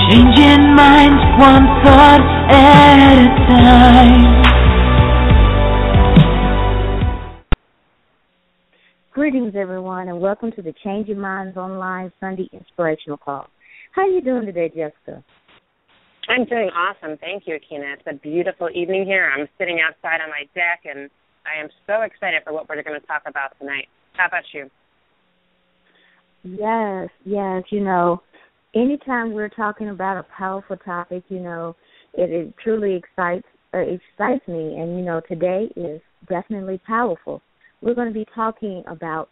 Changing minds one thought at a time. Greetings, everyone, and welcome to the Change Your Minds Online Sunday Inspirational Call. How are you doing today, Jessica? I'm doing awesome. Thank you, Akina. It's a beautiful evening here. I'm sitting outside on my deck, and I am so excited for what we're going to talk about tonight. How about you? Yes. You know, anytime we're talking about a powerful topic, you know, it truly excites me. And, you know, today is definitely powerful. We're going to be talking about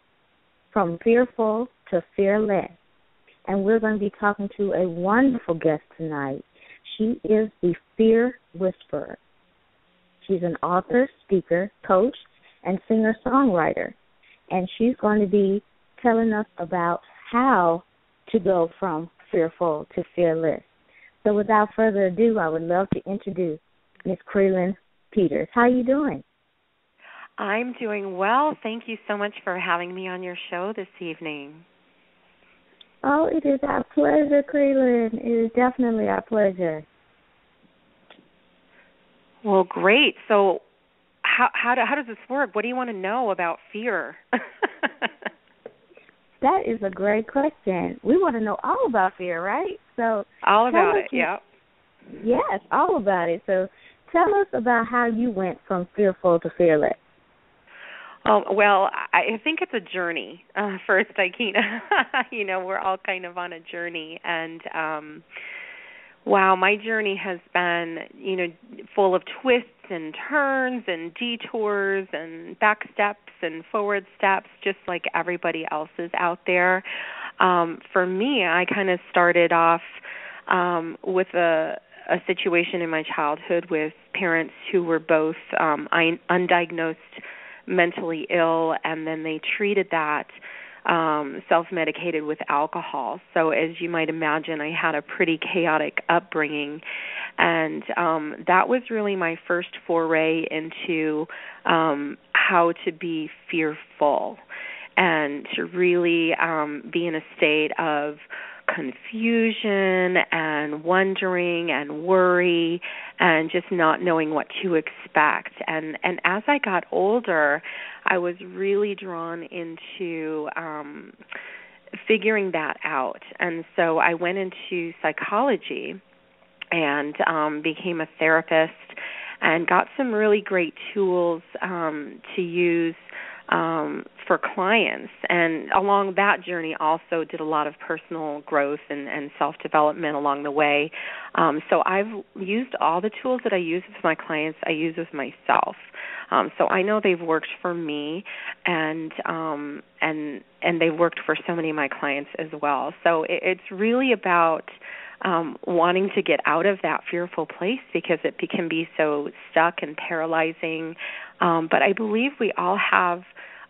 from fearful to fearless. And we're going to be talking to a wonderful guest tonight. She is the Fear Whisperer. She's an author, speaker, coach, and singer-songwriter. And she's going to be telling us about how to go from fearful to fearless. So without further ado, I would love to introduce Ms. Creelan Peters. How are you doing? I'm doing well. Thank you so much for having me on your show this evening. Oh, it is our pleasure, Creelan. It is definitely our pleasure. Well, great. So how does this work? What do you want to know about fear? That is a great question. We want to know all about fear, right? So all about it, yeah. Yes, all about it. So tell us about how you went from fearful to fearless. Well, I think it's a journey, first, Akina. You know, we're all kind of on a journey. And, wow, my journey has been, you know, full of twists and turns and detours and back steps and forward steps, just like everybody else's out there. For me, I kind of started off with a situation in my childhood with parents who were both undiagnosed mentally ill, and then they treated that self-medicated with alcohol. So as you might imagine, I had a pretty chaotic upbringing, and that was really my first foray into how to be fearful and to really be in a state of confusion and wondering and worry and just not knowing what to expect. And as I got older, I was really drawn into figuring that out. And so I went into psychology and became a therapist and got some really great tools to use for clients. And along that journey also did a lot of personal growth and self-development along the way. So I've used all the tools that I use with my clients, I use with myself. So I know they've worked for me, and they've worked for so many of my clients as well. So it's really about wanting to get out of that fearful place because it can be so stuck and paralyzing. But I believe we all have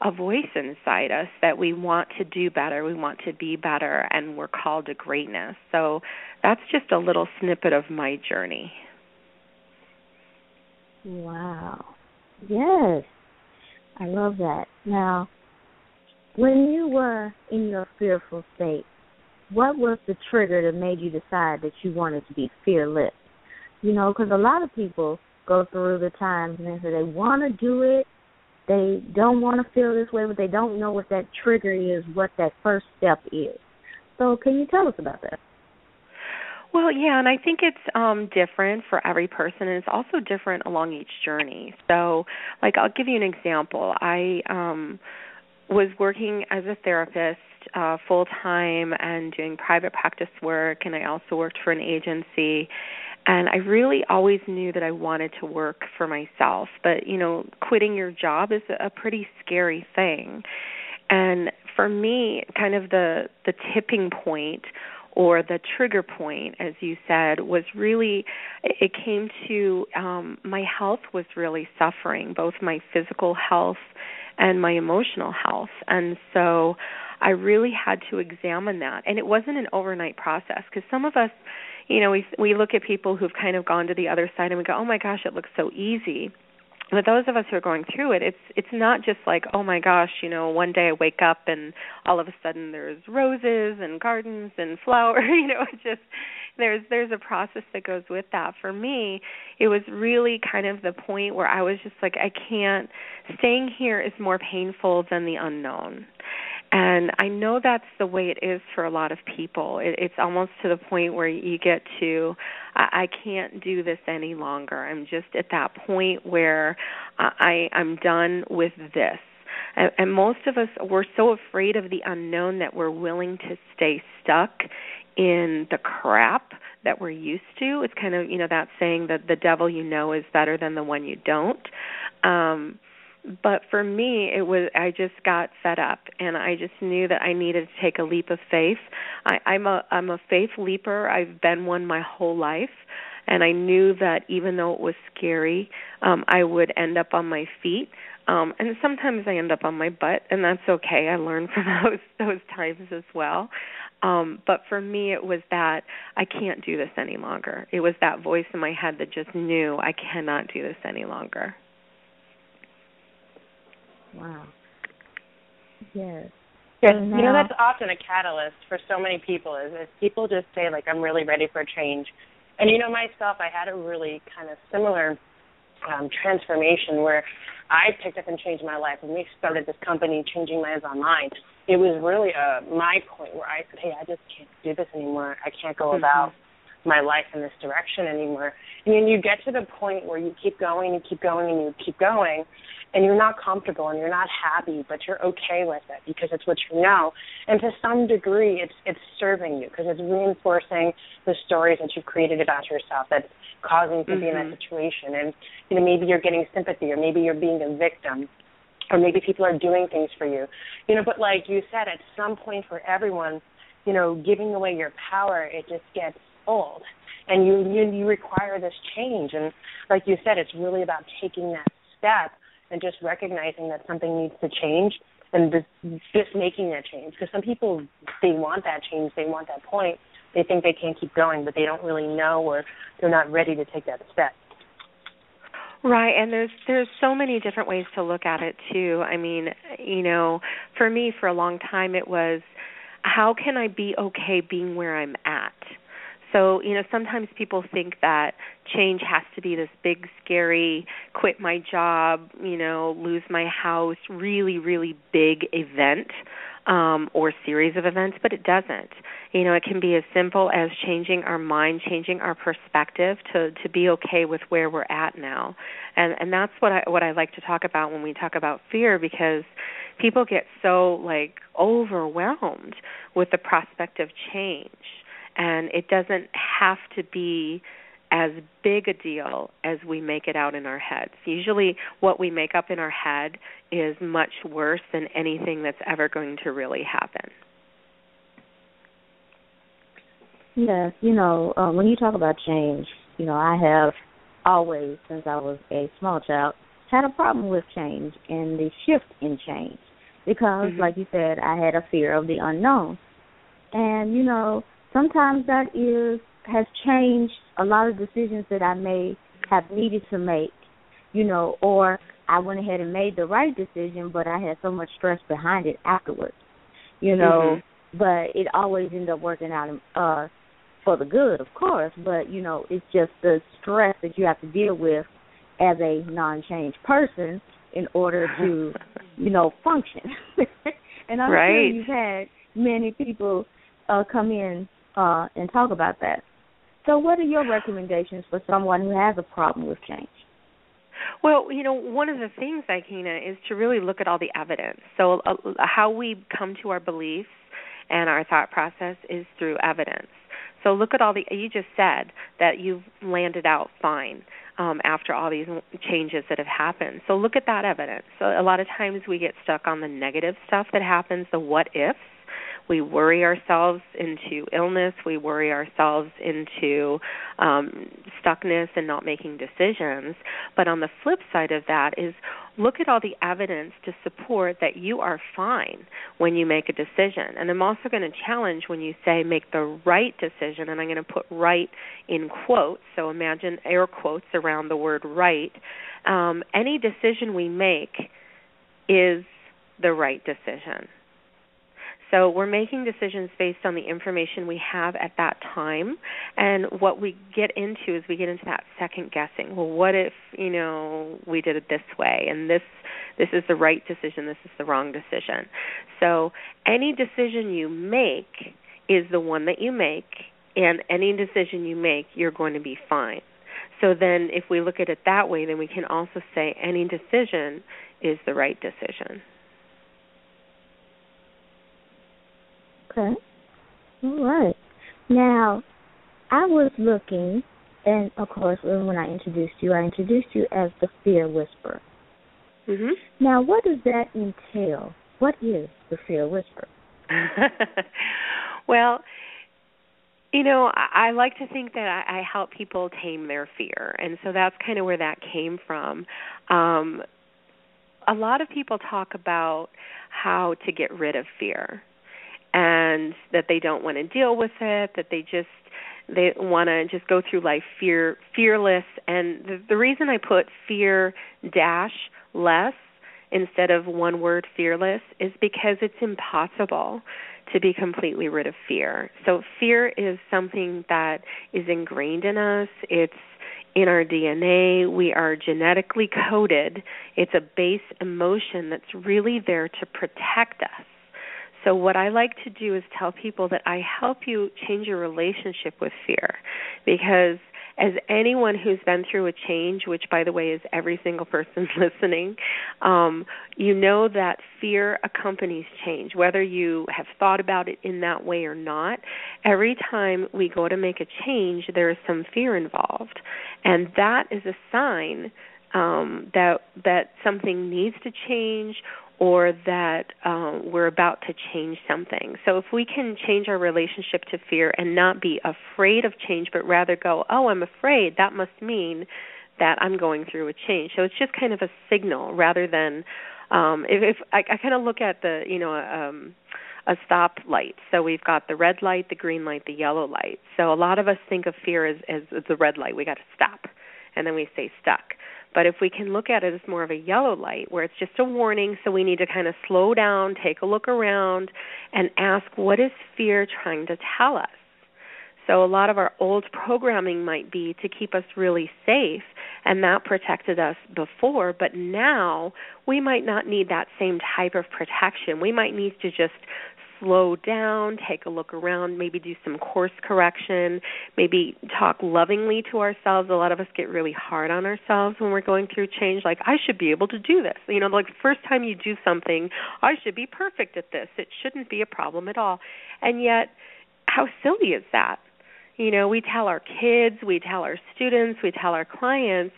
a voice inside us that we want to do better, we want to be better, and we're called to greatness. So that's just a little snippet of my journey. Wow. Yes. I love that. Now, when you were in your fearful state, what was the trigger that made you decide that you wanted to be fearless? You know, because a lot of people go through the times and they say they want to do it, they don't want to feel this way, but they don't know what that trigger is, what that first step is. So can you tell us about that? Well, yeah, and I think it's different for every person, and it's also different along each journey. So, like, I'll give you an example. I was working as a therapist full-time and doing private practice work, and I also worked for an agency. And I really always knew that I wanted to work for myself. But, you know, quitting your job is a pretty scary thing. And for me, kind of the tipping point or the trigger point, as you said, was really, it came to my health was really suffering, both my physical health and my emotional health. And so I really had to examine that. And it wasn't an overnight process, because some of us, you know, we look at people who've kind of gone to the other side and we go, oh my gosh, it looks so easy. But those of us who are going through it, it's not just like, oh my gosh, you know, one day I wake up and all of a sudden there's roses and gardens and flowers. You know, there's a process that goes with that. For me, it was really kind of the point where I was just like, I can't, staying here is more painful than the unknown. And I know that's the way it is for a lot of people. It's almost to the point where you get to, I can't do this any longer. I'm just at that point where I'm done with this. And most of us, we're so afraid of the unknown that we're willing to stay stuck in the crap that we're used to. It's kind of, that saying that the devil you know is better than the one you don't. But for me, I just got fed up, and I just knew that I needed to take a leap of faith. I'm a faith leaper. I've been one my whole life, and I knew that even though it was scary, I would end up on my feet. And sometimes I end up on my butt, and that's okay. I learned from those times as well. But for me, it was that I can't do this any longer. It was that voice in my head that just knew I cannot do this any longer. Wow. Yes. Yes. That's often a catalyst for so many people is people just say, like, I'm really ready for a change. And, myself, I had a really kind of similar transformation where I picked up and changed my life. When we started this company, Changing Lives Online, it was really my point where I said, hey, I just can't do this anymore. I can't go about my life in this direction anymore. And then you get to the point where you keep going, and you keep going, and you're not comfortable and you're not happy, but you're okay with it because it's what you know. And to some degree, it's serving you because it's reinforcing the stories that you've created about yourself that's causing you to be in that situation. And, maybe you're getting sympathy, or maybe you're being a victim, or maybe people are doing things for you. But like you said, at some point for everyone, giving away your power, it just gets old. And you require this change. And like you said, it's really about taking that step and just recognizing that something needs to change and just making that change. Because some people, they want that change, they want that point. They think they can't keep going, but they don't really know, or they're not ready to take that step. Right, and there's so many different ways to look at it, too. I mean, for me, for a long time, it was, how can I be okay being where I'm at? So, sometimes people think that change has to be this big, scary, quit my job, lose my house, really, really big event or series of events, but it doesn't. It can be as simple as changing our mind, changing our perspective to be okay with where we're at now. And that's what I like to talk about when we talk about fear, because people get so, overwhelmed with the prospect of change. And it doesn't have to be as big a deal as we make it out in our heads. Usually what we make up in our head is much worse than anything that's ever going to really happen. Yes, when you talk about change, I have always, since I was a small child, had a problem with change and the shift in change because, like you said, I had a fear of the unknown. And, sometimes that has changed a lot of decisions that I may have needed to make, or I went ahead and made the right decision, but I had so much stress behind it afterwards, but it always ended up working out for the good, of course, but, it's just the stress that you have to deal with as a non-change person in order to, function. And I'm sure you've had many people come in and talk about that. So what are your recommendations for someone who has a problem with change? Well, one of the things, Ikena, is to really look at all the evidence. So how we come to our beliefs and our thought process is through evidence. So look at you just said that you've landed out fine after all these changes that have happened. So look at that evidence. So a lot of times we get stuck on the negative stuff that happens, the what ifs. We worry ourselves into illness. We worry ourselves into stuckness and not making decisions. But on the flip side of that is look at all the evidence to support that you are fine when you make a decision. And I'm also going to challenge when you say make the right decision, and I'm going to put right in quotes. So imagine air quotes around the word right. Any decision we make is the right decision. So we're making decisions based on the information we have at that time, and what we get into is we get into that second guessing. Well, what if, we did it this way, and this is the right decision, this is the wrong decision. So any decision you make is the one that you make, and any decision you make, you're going to be fine. So then if we look at it that way, then we can also say any decision is the right decision. Okay. All right. Now, I was looking, and of course, when I introduced you as the Fear Whisperer. Mm-hmm. Now, what does that entail? What is the Fear Whisperer? Well, I like to think that I help people tame their fear, and so that's kind of where that came from. A lot of people talk about how to get rid of fear, and that they don't want to deal with it, that they want to just go through life fearless. And the reason I put fear-less instead of one word, fearless, is because it's impossible to be completely rid of fear. So fear is something that is ingrained in us. It's in our DNA. We are genetically coded. It's a base emotion that's really there to protect us. So what I like to do is tell people that I help you change your relationship with fear, because as anyone who's been through a change, which, by the way, is every single person listening, you know that fear accompanies change, whether you have thought about it in that way or not. Every time we go to make a change, there is some fear involved, and that is a sign that something needs to change, or that we're about to change something. So if we can change our relationship to fear and not be afraid of change, but rather go, oh, I'm afraid, that must mean that I'm going through a change. So it's just kind of a signal rather than, if I kind of look at the, a stop light. So we've got the red light, the green light, the yellow light. So a lot of us think of fear as the red light. We got to stop, and then we say stuck. But if we can look at it as more of a yellow light, where it's just a warning, so we need to kind of slow down, take a look around, and ask, what is fear trying to tell us? So a lot of our old programming might be to keep us really safe, and that protected us before, but now we might not need that same type of protection. We might need to just slow down, take a look around, maybe do some course correction, maybe talk lovingly to ourselves. A lot of us get really hard on ourselves when we're going through change, like, I should be able to do this. Like the first time you do something, I should be perfect at this. It shouldn't be a problem at all. And yet, how silly is that? We tell our kids, we tell our students, we tell our clients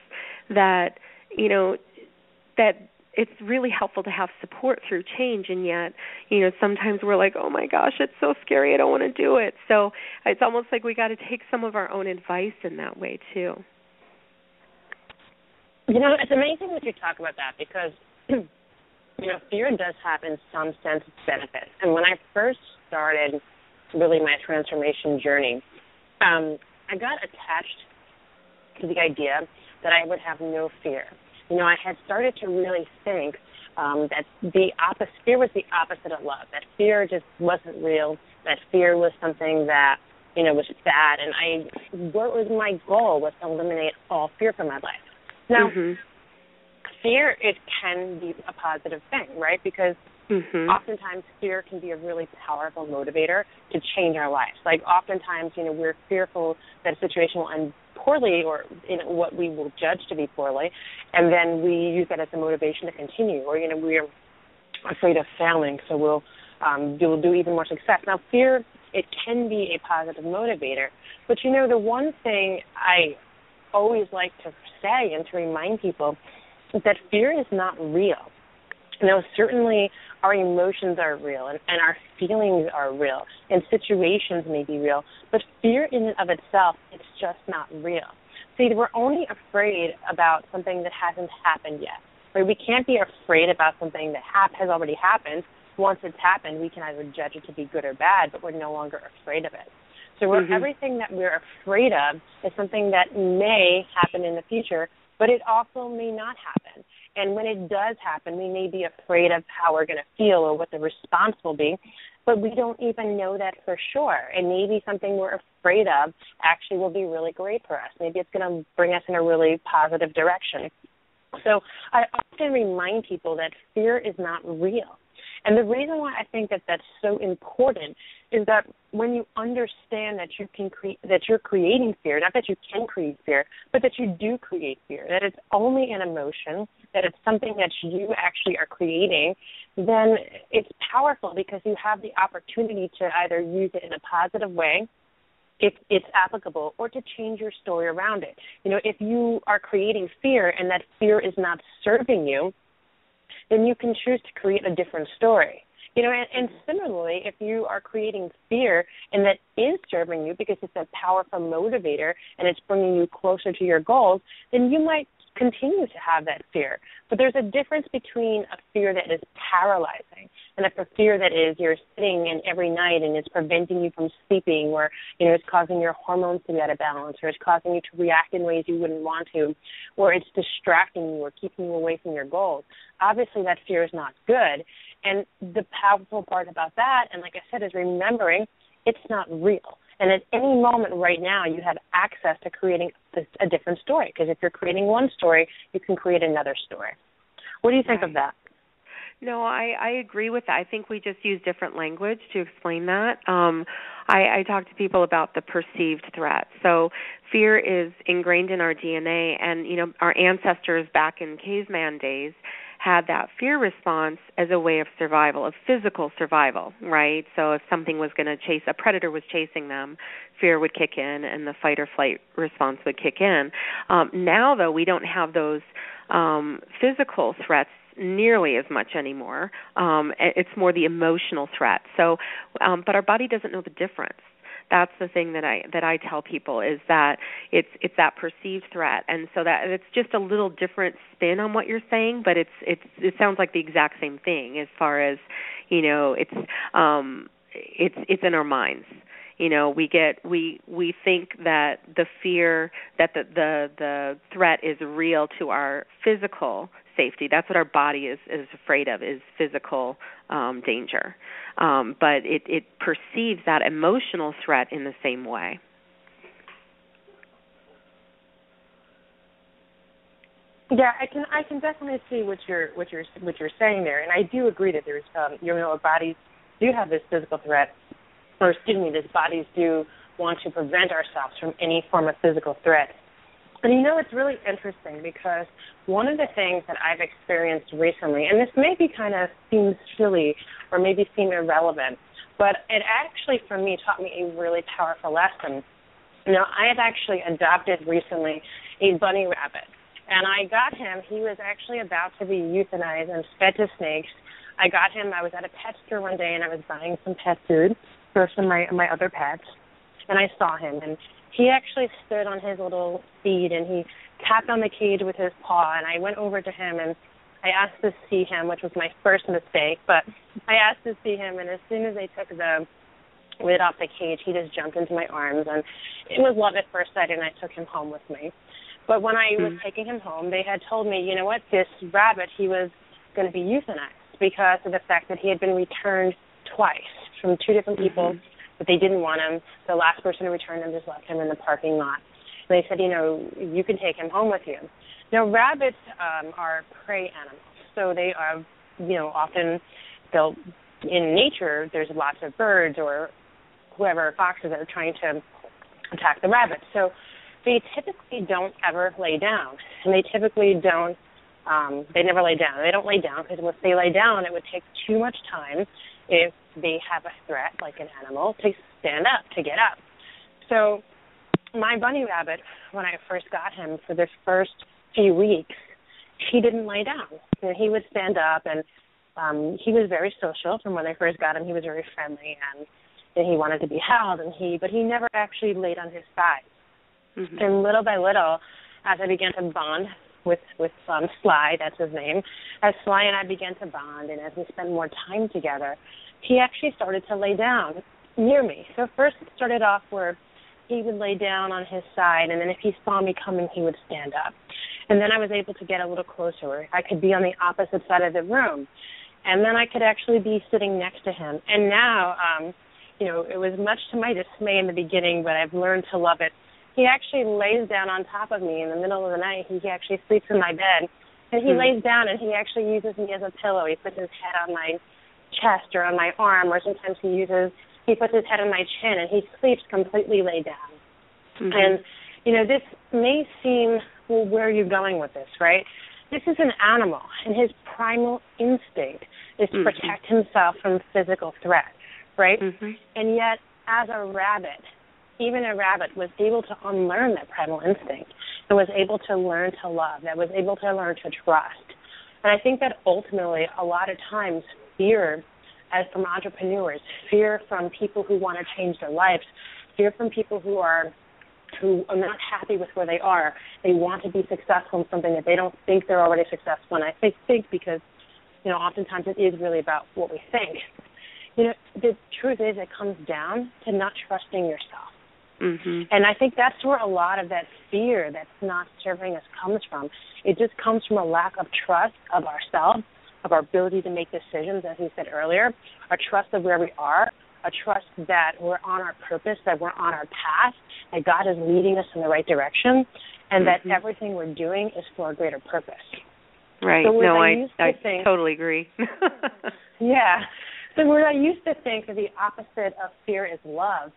that, that it's really helpful to have support through change, and yet, sometimes we're like, oh my gosh, it's so scary, I don't want to do it. So it's almost like we got to take some of our own advice in that way too. It's amazing that you talk about that, because, fear does have in some sense benefits. And when I first started really my transformation journey, I got attached to the idea that I would have no fear. I had started to really think that fear was the opposite of love, that fear just wasn't real, that fear was something that, was bad. And what was my goal was to eliminate all fear from my life. Now, fear, it can be a positive thing, right? Because oftentimes fear can be a really powerful motivator to change our lives. Like oftentimes, we're fearful that a situation will end poorly, or what we will judge to be poorly, and then we use that as a motivation to continue. Or we're afraid of failing, so we'll do even more success. Now, fear, it can be a positive motivator, but the one thing I always like to say and to remind people is that fear is not real. Certainly our emotions are real, and our feelings are real, and situations may be real, but fear in and of itself, it's just not real. See, we're only afraid about something that hasn't happened yet. Right? We can't be afraid about something that has already happened. Once it's happened, we can either judge it to be good or bad, but we're no longer afraid of it. So everything that we're afraid of is something that may happen in the future, but it also may not happen. And when it does happen, we may be afraid of how we're going to feel or what the response will be. but we don't even know that for sure. And maybe something we're afraid of actually will be really great for us. Maybe it's going to bring us in a really positive direction. So I often remind people that fear is not real. And the reason why I think that that's so important is that when you understand that that you're creating fear, not that you can create fear, but that you do create fear, that it's only an emotion, that it's something that you actually are creating, then it's powerful because you have the opportunity to either use it in a positive way, if it's applicable, or to change your story around it. You know, if you are creating fear and that fear is not serving you, then you can choose to create a different story. You know, and similarly, if you are creating fear and that is serving you because it's a powerful motivator and it's bringing you closer to your goals, then you might continue to have that fear. But there's a difference between a fear that is paralyzing and a fear that is you're sitting in every night and it's preventing you from sleeping, or, you know, it's causing your hormones to be out of balance, or it's causing you to react in ways you wouldn't want to, or it's distracting you or keeping you away from your goals. Obviously, that fear is not good. And the powerful part about that, and like I said, is remembering it's not real. And at any moment right now, you have access to creating a different story, because if you're creating one story, you can create another story. What do you think of that? No, I agree with that. I think we just use different language to explain that. I talk to people about the perceived threat. So fear is ingrained in our DNA, and, you know, our ancestors back in caveman days had that fear response as a way of survival, of physical survival, right? So if something was going to chase, a predator was chasing them, fear would kick in and the fight or flight response would kick in. Now, though, we don't have those physical threats nearly as much anymore. It's more the emotional threat. So, but our body doesn't know the difference. That's the thing that I tell people, is that it's that perceived threat, and so that it's just a little different spin on what you're saying, but it sounds like the exact same thing as far as, you know, it's in our minds. You know, we think that the fear, that the threat is real to our physical safety. That's what our body is afraid of, is physical danger. But it perceives that emotional threat in the same way. Yeah, I can definitely see what you're saying there, and I do agree that there's you know, our bodies do have this physical threat, or these bodies do want to prevent ourselves from any form of physical threat. And, you know, it's really interesting because one of the things that I've experienced recently, and this maybe kind of seems silly or maybe seem irrelevant, but it actually, for me, taught me a really powerful lesson. You know, I had actually adopted recently a bunny rabbit, and I got him. He was actually about to be euthanized and fed to snakes. I got him. I was at a pet store one day, and I was buying some pet food for some of my other pets, and I saw him, and he actually stood on his little feet, and he tapped on the cage with his paw, and I went over to him, and I asked to see him, which was my first mistake, but I asked to see him, and as soon as they took the lid off the cage, he just jumped into my arms, and it was love at first sight, and I took him home with me. But when I was taking him home, they had told me, you know what, this rabbit, he was going to be euthanized because of the fact that he had been returned twice from two different people, but they didn't want him. The last person who returned him just left him in the parking lot. And they said, you know, you can take him home with you. Now, rabbits are prey animals, so they are, you know, often in nature, there's lots of birds or whoever, foxes, that are trying to attack the rabbit. So they typically don't ever lay down, and they typically don't, they never lay down. They don't lay down because if they lay down, it would take too much time if they have a threat, like an animal, to stand up, to get up. So my bunny rabbit, when I first got him, for the first few weeks, he didn't lay down. You know, he would stand up, and he was very social. From when I first got him, he was very friendly, and he wanted to be held, but he never actually laid on his side. And little by little, as I began to bond with Sly, that's his name, as Sly and I began to bond, and as we spent more time together, he actually started to lay down near me. So first it started off where he would lay down on his side, and then if he saw me coming, he would stand up. And then I was able to get a little closer. I could be on the opposite side of the room. and then I could actually be sitting next to him. And now, it was much to my dismay in the beginning, but I've learned to love it. He actually lays down on top of me in the middle of the night. He actually sleeps in my bed. And he lays down, and he actually uses me as a pillow. He puts his head on my chest or on my arm, or sometimes he puts his head on my chin, and he sleeps completely laid down. And, this may seem, well, where are you going with this, right? This is an animal, and his primal instinct is to protect himself from physical threat, right? And yet, as a rabbit, even a rabbit was able to unlearn that primal instinct and was able to learn to love, that was able to learn to trust. And I think that ultimately, a lot of times, fear, as from entrepreneurs, fear from people who want to change their lives, fear from people who are not happy with where they are. They want to be successful in something that they don't think they're already successful in. I say think because, oftentimes it is really about what we think. The truth is it comes down to not trusting yourself. And I think that's where a lot of that fear that's not serving us comes from. It just comes from a lack of trust of ourselves, of our ability to make decisions, as we said earlier, a trust of where we are, a trust that we're on our purpose, that we're on our path, that God is leading us in the right direction, and that everything we're doing is for a greater purpose. Right. So I totally agree. Yeah. So where I used to think that the opposite of fear is love,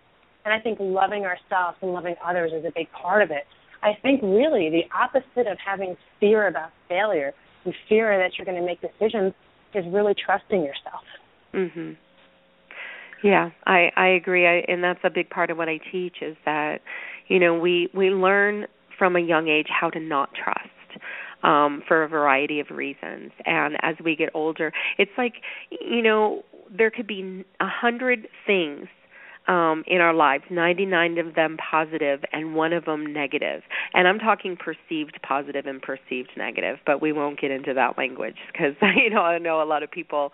and I think loving ourselves and loving others is a big part of it. I think really the opposite of having fear about failure and fear that you're going to make decisions is really trusting yourself. Yeah, I agree, and that's a big part of what I teach is that, we learn from a young age how to not trust for a variety of reasons. And as we get older, it's like, there could be 100 things in our lives, 99 of them positive and one of them negative. And I'm talking perceived positive and perceived negative, but we won't get into that language because, I know a lot of people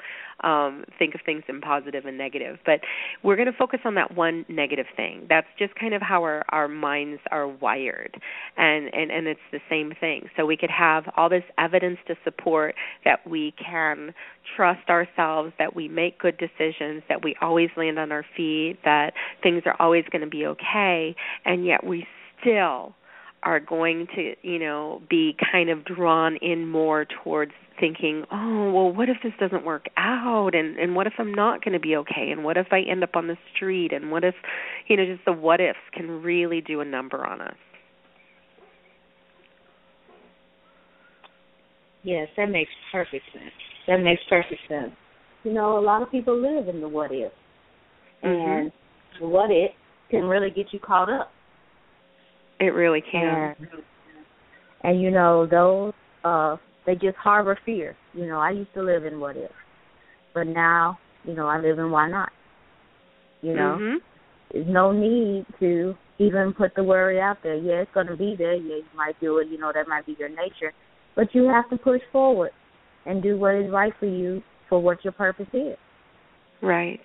think of things in positive and negative. But we're going to focus on that one negative thing. That's just kind of how our minds are wired. And it's the same thing. So we could have all this evidence to support that we can trust ourselves, that we make good decisions, that we always land on our feet, that things are always going to be okay, and yet we still are going to, be kind of drawn in more towards thinking, oh, well, what if this doesn't work out, and what if I'm not going to be okay, and what if I end up on the street, and what if, just the what ifs can really do a number on us. Yes, that makes perfect sense. That makes perfect sense. A lot of people live in the what if. And the what if can really get you caught up. It really can. And those, they just harbor fear. I used to live in what if. But now, I live in why not. There's no need to even put the worry out there. Yeah, it's going to be there. Yeah, you might do it. That might be your nature. But you have to push forward and do what is right for you for what your purpose is. Right.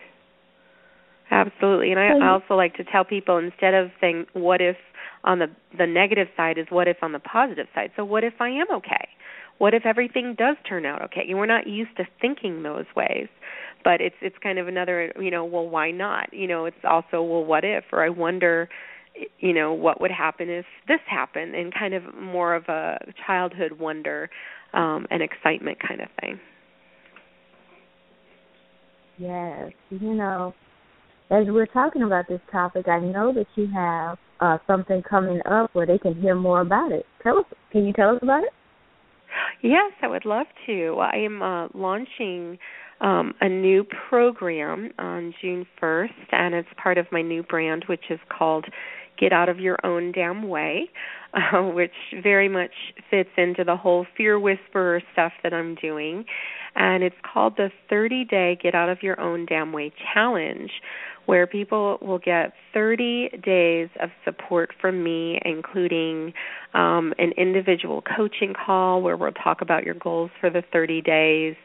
Absolutely. And I also like to tell people, instead of saying what if on the negative side, is what if on the positive side. So what if I am okay? What if everything does turn out okay? We're not used to thinking those ways. But it's kind of another, well, why not? It's also, well, what if? Or I wonder, what would happen if this happened? And kind of more of a childhood wonder and excitement kind of thing. Yes. As we're talking about this topic, I know that you have something coming up where they can hear more about it. Can you tell us about it? Yes, I would love to. I am launching a new program on June 1st, and it's part of my new brand, which is called Get Out of Your Own Damn Way, which very much fits into the whole fear whisperer stuff that I'm doing. And it's called the 30-Day Get Out of Your Own Damn Way Challenge, where people will get 30 days of support from me, including an individual coaching call where we'll talk about your goals for the 30 days.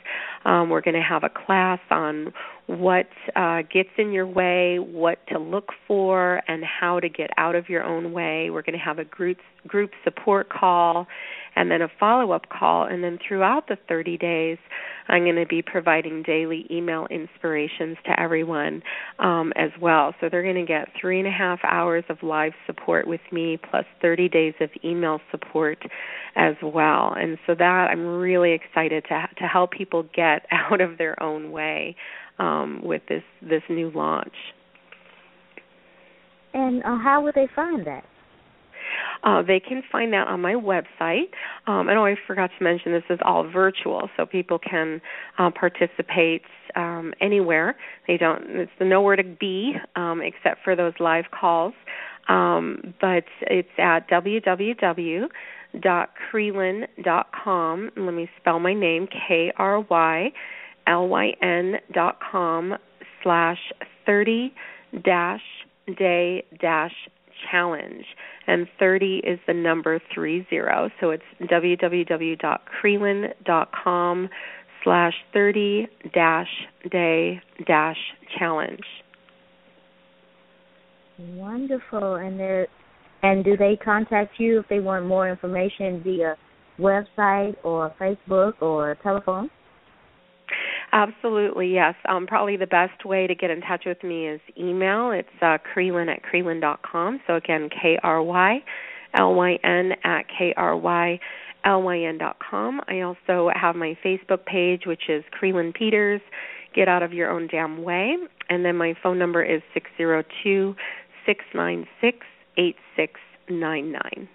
We're going to have a class on what gets in your way, what to look for, and how to get out of your own way. We're going to have a group support call, and then a follow-up call. And then throughout the 30 days, I'm going to be providing daily email inspirations to everyone as well. So they're going to get 3.5 hours of live support with me plus 30 days of email support as well. And so that I'm really excited to help people get out of their own way with this new launch. And how would they find that? They can find that on my website. I forgot to mention this is all virtual, so people can participate anywhere. It's nowhere to be except for those live calls. But it's at www.krylyn.com. Let me spell my name, KRYLYN.com/30-day-challenge. And 30 is the number 30. So it's www.krylyn.com/30-day-challenge. Wonderful. And do they contact you if they want more information via website or Facebook or telephone? Absolutely, yes. Probably the best way to get in touch with me is email. It's Krylyn@krylyn.com. So again, KRYLYN@KRYLYN.com. I also have my Facebook page, which is Krylyn Peters, Get Out of Your Own Damn Way. And then my phone number is 602-696-8699.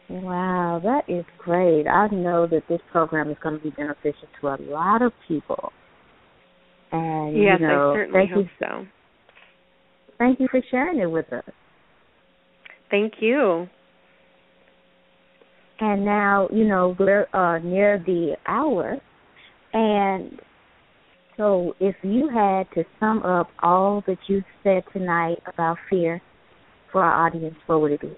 Wow, that is great. I know that this program is going to be beneficial to a lot of people. And yes, I certainly hope so. Thank you for sharing it with us. Thank you. And now, we're near the hour. And so if you had to sum up all that you said tonight about fear for our audience, what would it be?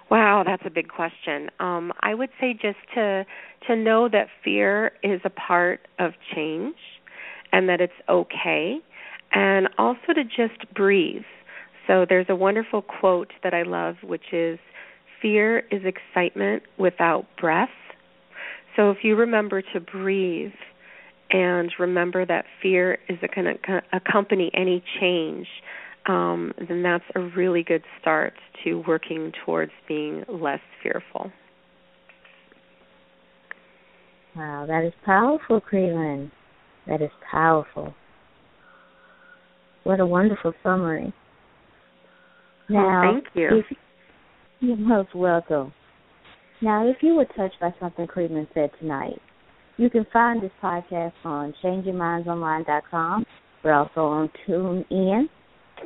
Wow, that's a big question. I would say just to know that fear is a part of change and that it's okay, and also to just breathe. So there's a wonderful quote that I love, which is, fear is excitement without breath. So if you remember to breathe and remember that fear is going to accompany any change, then that's a really good start to working towards being less fearful. Wow, that is powerful, Krylyn. That is powerful. What a wonderful summary. Now, thank you. You're most welcome. Now, if you were touched by something Krylyn said tonight, you can find this podcast on ChangeYourMindsOnline.com. We're also on TuneIn,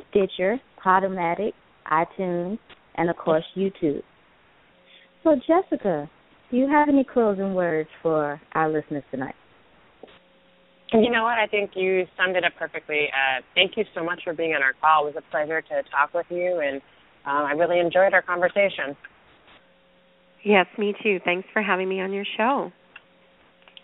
Stitcher, Podomatic, iTunes, and, of course, YouTube. So, Jessica, do you have any closing words for our listeners tonight? You know what? I think you summed it up perfectly. Thank you so much for being on our call. It was a pleasure to talk with you, and I really enjoyed our conversation. Yes, me too. Thanks for having me on your show.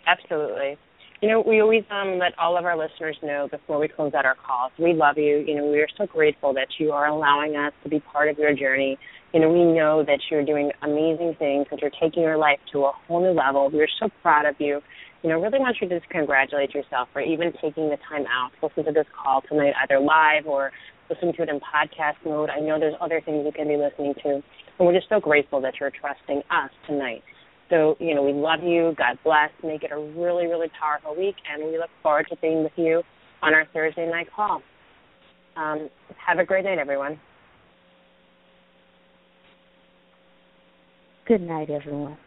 Absolutely. We always let all of our listeners know before we close out our calls, we love you. We are so grateful that you are allowing us to be part of your journey. We know that you're doing amazing things, that you're taking your life to a whole new level. We are so proud of you. Really want you to just congratulate yourself for even taking the time out to listen to this call tonight, either live or listen to it in podcast mode. I know there's other things you can be listening to. And we're just so grateful that you're trusting us tonight. So, we love you. God bless. Make it a really, really powerful week, and we look forward to being with you on our Thursday night call. Have a great night, everyone. Good night, everyone.